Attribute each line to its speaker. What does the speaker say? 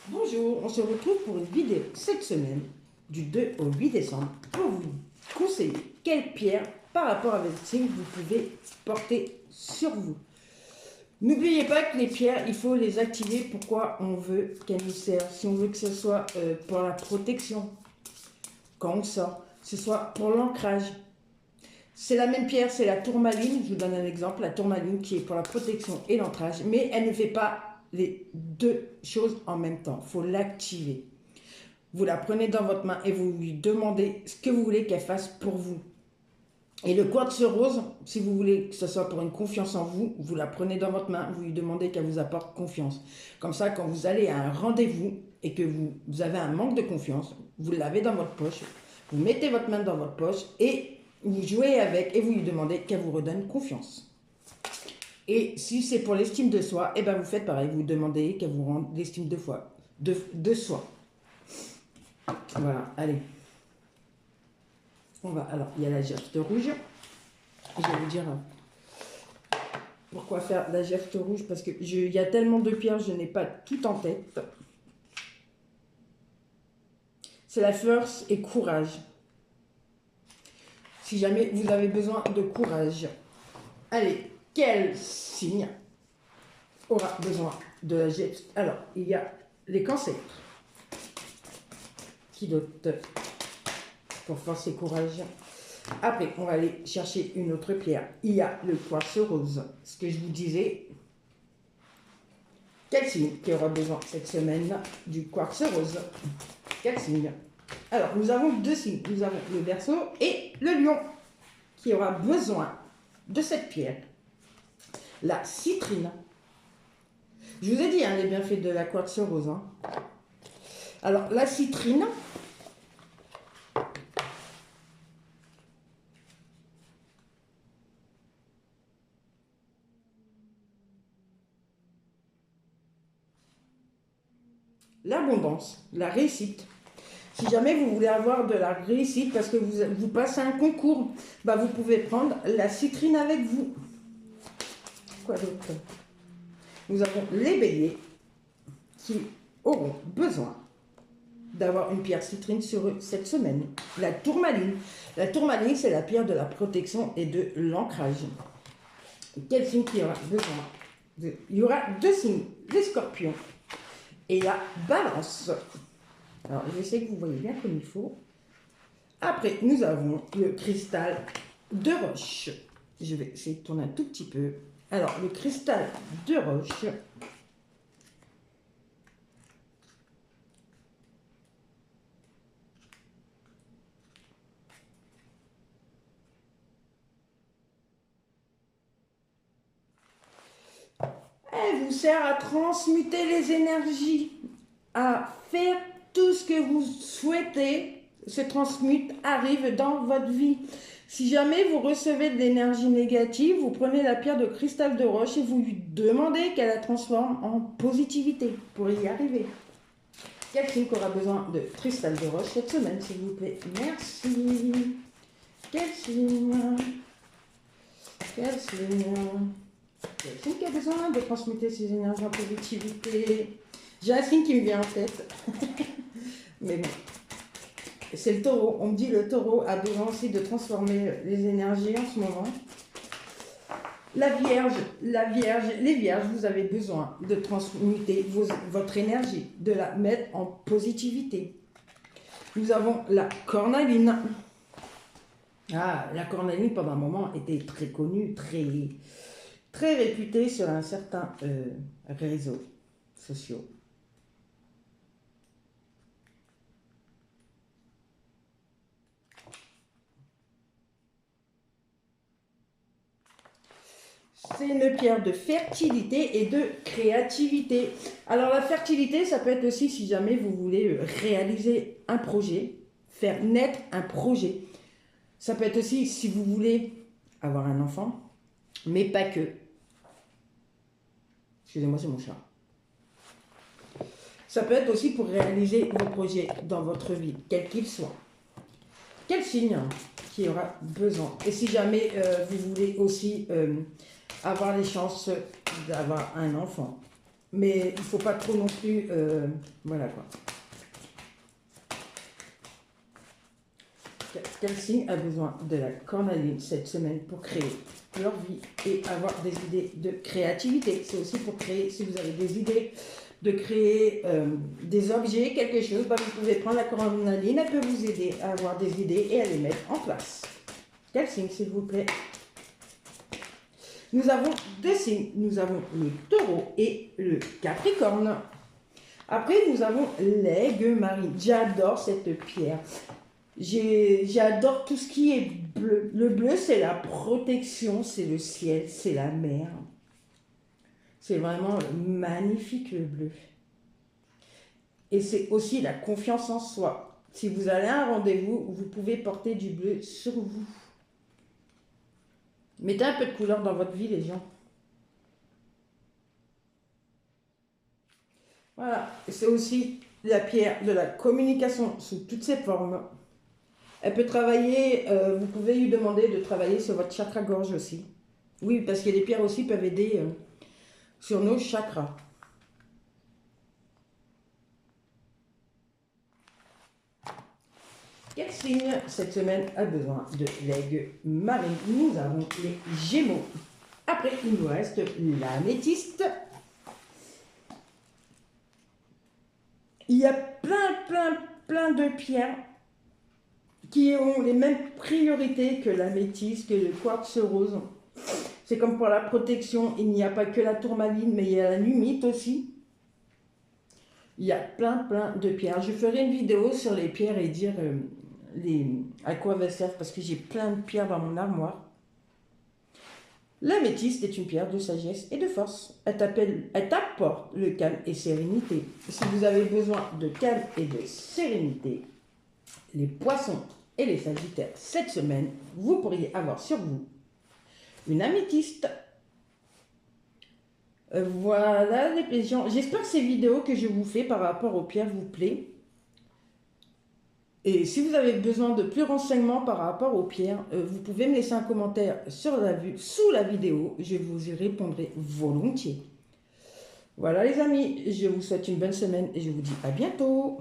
Speaker 1: Bonjour, on se retrouve pour une vidéo cette semaine du 2 au 8 décembre pour vous conseiller quelle pierre par rapport à votre signe vous pouvez porter sur vous. N'oubliez pas que les pierres, il faut les activer. Pourquoi on veut qu'elles nous servent? Si on veut que ce soit pour la protection, quand on sort, ce soit pour l'ancrage. C'est la même pierre, c'est la tourmaline. Je vous donne un exemple, la tourmaline qui est pour la protection et l'ancrage, mais elle ne fait pas les deux choses en même temps. Il faut l'activer. Vous la prenez dans votre main et vous lui demandez ce que vous voulez qu'elle fasse pour vous. Et le quartz rose, si vous voulez que ce soit pour une confiance en vous, vous la prenez dans votre main, vous lui demandez qu'elle vous apporte confiance. Comme ça, quand vous allez à un rendez-vous et que vous avez un manque de confiance, vous l'avez dans votre poche, vous mettez votre main dans votre poche et vous jouez avec et vous lui demandez qu'elle vous redonne confiance. Et si c'est pour l'estime de soi, eh ben vous faites pareil, vous demandez qu'elle vous rende l'estime de soi. Voilà, allez. Alors, il y a la geste rouge. Je vais vous dire pourquoi faire la geste rouge, parce que il y a tellement de pierres, je n'ai pas tout en tête. C'est la force et courage. Si jamais vous avez besoin de courage. Allez, quel signe aura besoin de la geste? Alors, il y a les cancers qui dotent pour force et courage. Après, on va aller chercher une autre pierre. Il y a le quartz rose. Ce que je vous disais. Quel signe qui aura besoin cette semaine du quartz rose? Quel signe? Alors, nous avons deux signes. Nous avons le Verseau et le Lion qui aura besoin de cette pierre. La citrine. Je vous ai dit les bienfaits de la quartz rose. Alors, la citrine, l'abondance, la réussite. Si jamais vous voulez avoir de la réussite parce que vous passez un concours, bah vous pouvez prendre la citrine avec vous. Quoi d'autre? Nous avons les béliers qui auront besoin d'avoir une pierre citrine sur eux cette semaine. La tourmaline. La tourmaline, c'est la pierre de la protection et de l'ancrage. Quel signe qui aura besoin Il y aura deux signes, les scorpions et la balance. Alors, j'essaie que vous voyez bien comme il faut. Après, nous avons le cristal de roche. Je vais essayer de tourner un tout petit peu. Alors, le cristal de roche. Elle vous sert à transmuter les énergies, à faire tout ce que vous souhaitez se transmute, arrive dans votre vie. Si jamais vous recevez de l'énergie négative, vous prenez la pierre de cristal de roche et vous lui demandez qu'elle la transforme en positivité pour y arriver. Quel signe aura besoin de cristal de roche cette semaine, s'il vous plaît? Merci. Quel signe? Quel signe? Quel signe qui a besoin de transmuter ses énergies en positivité? J'ai un signe qui me vient en tête. Mais bon. C'est le taureau. On me dit le taureau a besoin aussi de transformer les énergies en ce moment. La vierge, les vierges, vous avez besoin de transmuter votre énergie, de la mettre en positivité. Nous avons la cornaline. Ah, la cornaline pendant un moment était très connue, très réputée sur un certain réseaux sociaux. C'est une pierre de fertilité et de créativité. Alors la fertilité, ça peut être aussi si jamais vous voulez réaliser un projet, faire naître un projet. Ça peut être aussi si vous voulez avoir un enfant, mais pas que. Excusez-moi, c'est mon chat. Ça peut être aussi pour réaliser vos projets dans votre vie, quel qu'il soit. Quel signe qui aura besoin? Et si jamais vous voulez aussi avoir les chances d'avoir un enfant, Mais il ne faut pas trop non plus... voilà quoi. Quel signe a besoin de la cornaline cette semaine pour créer leur vie et avoir des idées de créativité? C'est aussi pour créer, si vous avez des idées de créer des objets, quelque chose, bah, vous pouvez prendre la cornaline, elle peut vous aider à avoir des idées et à les mettre en place. Quel signe, s'il vous plaît? Nous avons deux signes, nous avons le taureau et le capricorne. Après, nous avons l'aigle marine. J'adore cette pierre. J'adore tout ce qui est bleu. Le bleu, c'est la protection, c'est le ciel, c'est la mer. C'est vraiment magnifique le bleu. Et c'est aussi la confiance en soi. Si vous allez à un rendez-vous, vous pouvez porter du bleu sur vous. Mettez un peu de couleur dans votre vie, les gens. Voilà. C'est aussi la pierre de la communication sous toutes ses formes. Elle peut travailler, vous pouvez lui demander de travailler sur votre chakra gorge aussi. Oui, parce que les pierres aussi peuvent aider sur nos chakras. Quel signe cette semaine a besoin de l'aigle marine? Nous avons les Gémeaux. Après, il nous reste l'améthyste. Il y a plein de pierres qui ont les mêmes priorités que l'améthyste, que le quartz rose. C'est comme pour la protection, il n'y a pas que la tourmaline, mais il y a la numite aussi. Il y a plein de pierres. Je ferai une vidéo sur les pierres et dire à quoi elles servent, parce que j'ai plein de pierres dans mon armoire. L'améthyste est une pierre de sagesse et de force. Elle t'apporte le calme et sérénité. Si vous avez besoin de calme et de sérénité, les poissons et les sagittaires, cette semaine, vous pourriez avoir sur vous une améthyste. Voilà les gens. J'espère que ces vidéos que je vous fais par rapport aux pierres vous plaisent. Et si vous avez besoin de plus renseignements par rapport aux pierres, vous pouvez me laisser un commentaire sous la vidéo. Je vous y répondrai volontiers. Voilà les amis, je vous souhaite une bonne semaine et je vous dis à bientôt.